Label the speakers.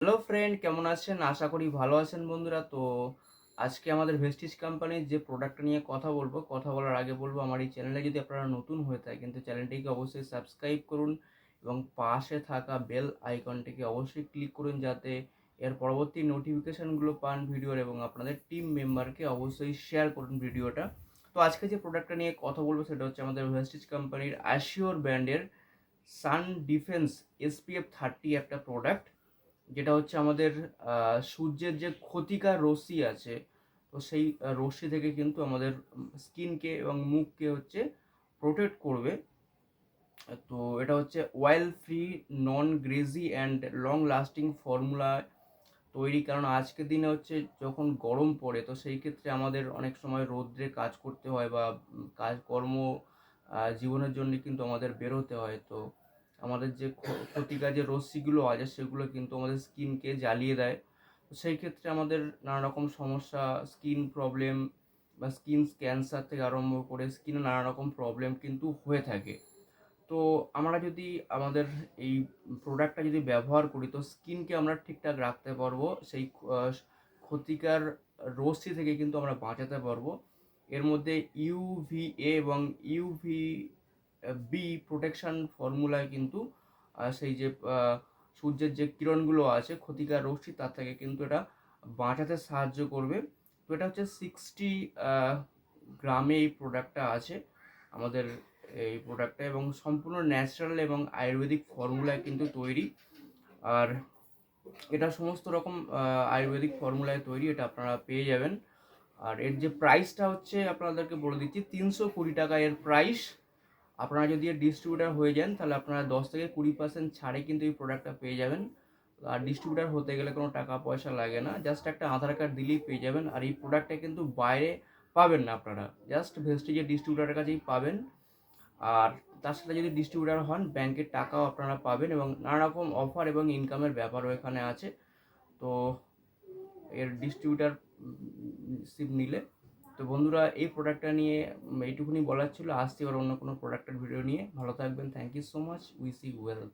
Speaker 1: Hello friend, কেমন আছেন? আশা করি ভালো আছেন বন্ধুরা। তো আজকে আমাদের ভেস্টিজ কোম্পানির যে প্রোডাক্টটা নিয়ে কথা বলবো, কথা বলার আগে বলবো আমার এই চ্যানেলে যদি আপনারা নতুন হয়ে থাকেন তো চ্যানেলটিকে অবশ্যই সাবস্ক্রাইব করুন এবং পাশে থাকা বেল আইকনটিকে অবশ্যই ক্লিক করুন যাতে এর পরবর্তী নোটিফিকেশানগুলো পান ভিডিওর, এবং আপনাদের টিম মেম্বারকে অবশ্যই শেয়ার করুন ভিডিওটা। তো আজকে যে প্রোডাক্টটা নিয়ে কথা বলবো সেটা হচ্ছে আমাদের ভেস্টিজ কোম্পানির অ্যাশিওর ব্র্যান্ডের সান ডিফেন্স SPF 30 একটা প্রোডাক্ট, যেটা হচ্ছে আমাদের সূর্যের যে ক্ষতিকর রশ্মি আছে, তো সেই রশ্মি থেকে কিন্তু আমাদের স্কিনকে এবং মুখকে হচ্ছে প্রোটেক্ট করবে। তো এটা হচ্ছে oil free, non greasy and long lasting formula তৈরি। কারণ আজকের দিনে হচ্ছে যখন গরম পড়ে, তো সেই ক্ষেত্রে আমাদের অনেক সময় রৌদ্রে কাজ করতে হয় বা কাজকর্ম জীবনের জন্য কিন্তু আমাদের বেরোতে হয়। তো আমাদের যে ক্ষতিকর যে রশ্মিগুলো আছে সেগুলো কিন্তু আমাদের স্কিনকে জ্বালিয়ে দেয়। তো সেই ক্ষেত্রে আমাদের নানা রকম সমস্যা, স্কিন প্রবলেম বা স্কিন ক্যান্সার থেকে আরম্ভ করে স্কিনে নানা রকম প্রবলেম কিন্তু হয়ে থাকে। তো আমরা যদি আমাদের এই প্রোডাক্টটা যদি ব্যবহার করি তো স্কিনকে আমরা ঠিকঠাক রাখতে পারবো, সেই ক্ষতিকর রশ্মি থেকে কিন্তু আমরা বাঁচাতে পারবো। এর মধ্যে UVA এবং UVB প্রোটেকশন ফর্মুলায় কিন্তু সেই যে সূর্যের যে কিরণগুলো আছে ক্ষতিকর রশ্মি তার থেকে কিন্তু এটা বাঁচাতে সাহায্য করবে। তো এটা হচ্ছে 60 গ্রামে এই প্রোডাক্টটা আছে আমাদের এই প্রোডাক্টটা, এবং সম্পূর্ণ ন্যাচারাল এবং আয়ুর্বেদিক ফর্মুলায় কিন্তু তৈরি। আর এটা সমস্ত রকম আয়ুর্বেদিক ফর্মুলায় তৈরি, এটা আপনারা পেয়ে যাবেন। আর এর যে প্রাইসটা হচ্ছে আপনাদেরকে বলে দিচ্ছি, 320 টাকা এর প্রাইস। আপনারা যদি এর ডিস্ট্রিবিউটার হয়ে যান তাহলে আপনারা 10 থেকে 20% ছাড়ে কিন্তু এই প্রোডাক্টটা পেয়ে যাবেন। আর ডিস্ট্রিবিউটার হতে গেলে কোনো টাকা পয়সা লাগে না, জাস্ট একটা আধার কার্ড দিলেই পেয়ে যাবেন। আর এই প্রোডাক্টটা কিন্তু বাইরে পাবেন না, আপনারা জাস্ট ভেস্টিজের ডিস্ট্রিবিউটারের কাছেই পাবেন। আর তার সাথে যদি ডিস্ট্রিবিউটার হন ব্যাংকের টাকাও আপনারা পাবেন, এবং নানা রকম অফার এবং ইনকামের ব্যাপারও এখানে আছে। তো এর ডিস্ট্রিবিউটার শিপ নিলে, তো বন্ধুরা এই প্রোডাক্টটা নিয়ে এইটুকুনি বলার ছিল। আসছি আবার অন্য কোনো প্রোডাক্টের ভিডিও নিয়ে। ভালো থাকবেন, thank you so much, wish you wealth.